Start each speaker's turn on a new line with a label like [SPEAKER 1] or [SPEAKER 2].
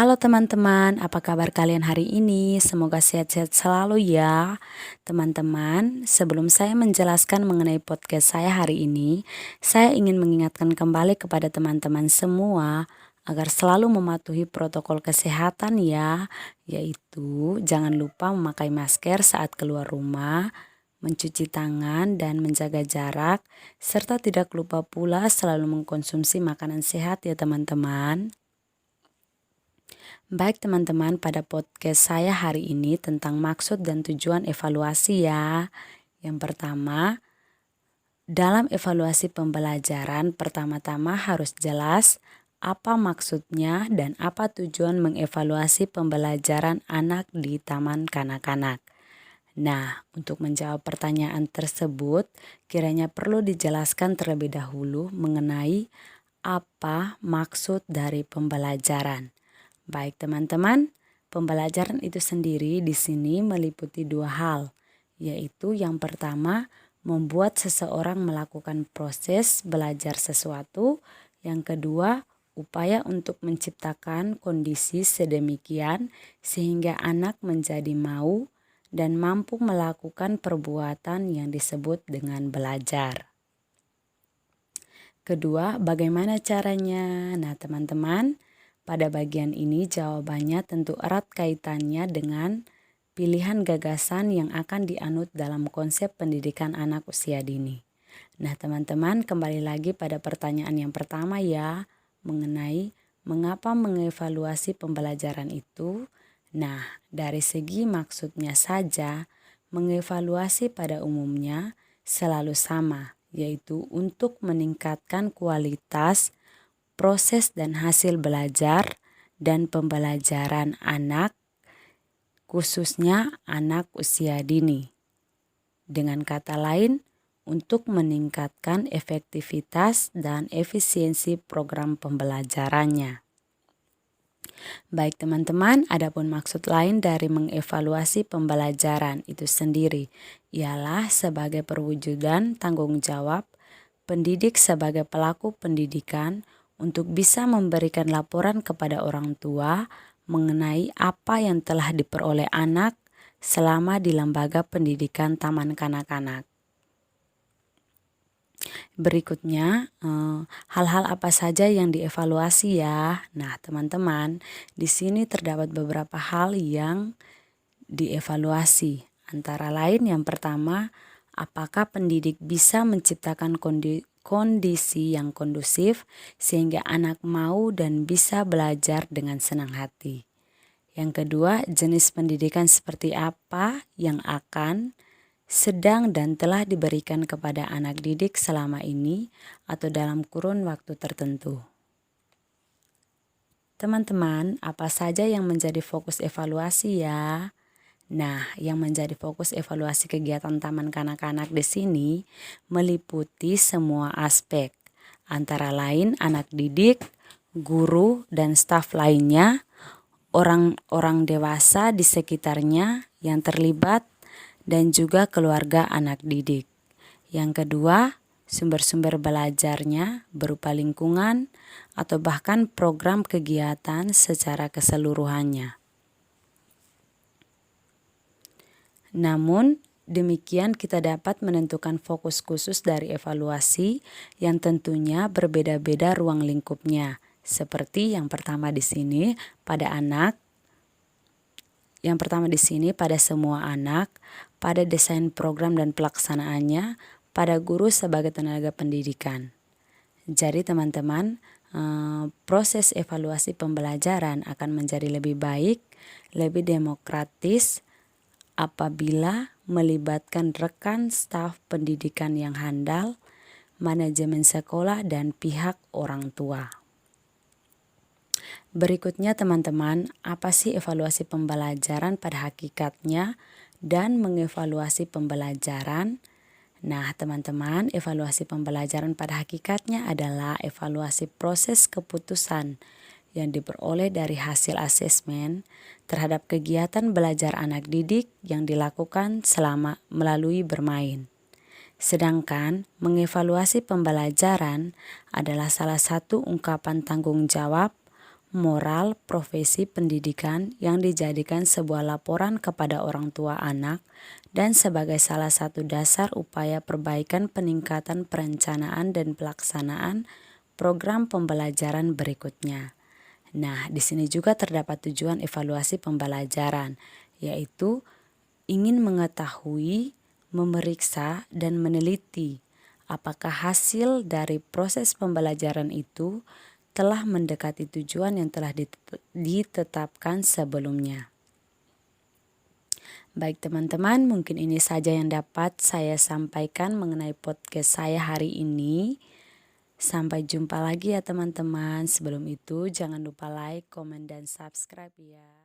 [SPEAKER 1] Halo teman-teman, apa kabar kalian hari ini? Semoga sehat-sehat selalu ya. Teman-teman, sebelum saya menjelaskan mengenai podcast saya hari ini, saya ingin mengingatkan kembali kepada teman-teman semua agar selalu mematuhi protokol kesehatan ya, yaitu jangan lupa memakai masker saat keluar rumah, mencuci tangan dan menjaga jarak, serta tidak lupa pula selalu mengkonsumsi makanan sehat ya teman-teman. Baik teman-teman, pada podcast saya hari ini tentang maksud dan tujuan evaluasi ya. Yang pertama, dalam evaluasi pembelajaran pertama-tama harus jelas apa maksudnya dan apa tujuan mengevaluasi pembelajaran anak di taman kanak-kanak. Nah, untuk menjawab pertanyaan tersebut, kiranya perlu dijelaskan terlebih dahulu mengenai apa maksud dari pembelajaran. Baik teman-teman, pembelajaran itu sendiri di sini meliputi dua hal, yaitu yang pertama membuat seseorang melakukan proses belajar sesuatu, yang kedua upaya untuk menciptakan kondisi sedemikian sehingga anak menjadi mau dan mampu melakukan perbuatan yang disebut dengan belajar. Kedua, bagaimana caranya? Nah teman-teman, pada bagian ini jawabannya tentu erat kaitannya dengan pilihan gagasan yang akan dianut dalam konsep pendidikan anak usia dini. Nah teman-teman, kembali lagi pada pertanyaan yang pertama ya, mengenai mengapa mengevaluasi pembelajaran itu. Nah, dari segi maksudnya saja, mengevaluasi pada umumnya selalu sama, yaitu untuk meningkatkan kualitas proses dan hasil belajar dan pembelajaran anak, khususnya anak usia dini. Dengan kata lain, untuk meningkatkan efektivitas dan efisiensi program pembelajarannya. Baik teman-teman, adapun maksud lain dari mengevaluasi pembelajaran itu sendiri ialah sebagai perwujudan tanggung jawab pendidik sebagai pelaku pendidikan untuk bisa memberikan laporan kepada orang tua mengenai apa yang telah diperoleh anak selama di lembaga pendidikan taman kanak-kanak. Berikutnya, hal-hal apa saja yang dievaluasi ya? Nah, teman-teman, di sini terdapat beberapa hal yang dievaluasi. Antara lain yang pertama, apakah pendidik bisa menciptakan kondisi yang kondusif sehingga anak mau dan bisa belajar dengan senang hati. Yang kedua, jenis pendidikan seperti apa yang akan, sedang dan telah diberikan kepada anak didik selama ini atau dalam kurun waktu tertentu. Teman-teman, apa saja yang menjadi fokus evaluasi ya? Nah, yang menjadi fokus evaluasi kegiatan taman kanak-kanak di sini meliputi semua aspek, antara lain anak didik, guru, dan staf lainnya, orang-orang dewasa di sekitarnya yang terlibat, dan juga keluarga anak didik. Yang kedua, sumber-sumber belajarnya berupa lingkungan atau bahkan program kegiatan secara keseluruhannya. Namun, demikian kita dapat menentukan fokus khusus dari evaluasi yang tentunya berbeda-beda ruang lingkupnya. Seperti yang pertama di sini pada anak, yang pertama di sini pada semua anak, pada desain program dan pelaksanaannya, pada guru sebagai tenaga pendidikan. Jadi teman-teman, proses evaluasi pembelajaran akan menjadi lebih baik, lebih demokratis apabila melibatkan rekan staf pendidikan yang handal, manajemen sekolah, dan pihak orang tua. Berikutnya teman-teman, apa sih evaluasi pembelajaran pada hakikatnya dan mengevaluasi pembelajaran? Nah teman-teman, evaluasi pembelajaran pada hakikatnya adalah evaluasi proses keputusan yang diperoleh dari hasil asesmen terhadap kegiatan belajar anak didik yang dilakukan selama melalui bermain. Sedangkan mengevaluasi pembelajaran adalah salah satu ungkapan tanggung jawab moral, profesi, pendidikan yang dijadikan sebuah laporan kepada orang tua anak dan sebagai salah satu dasar upaya perbaikan peningkatan perencanaan dan pelaksanaan program pembelajaran berikutnya. Nah, di sini juga terdapat tujuan evaluasi pembelajaran, yaitu ingin mengetahui, memeriksa, dan meneliti apakah hasil dari proses pembelajaran itu telah mendekati tujuan yang telah ditetapkan sebelumnya. Baik teman-teman, mungkin ini saja yang dapat saya sampaikan mengenai podcast saya hari ini. Sampai jumpa lagi ya teman-teman. Sebelum itu jangan lupa like, komen, dan subscribe ya.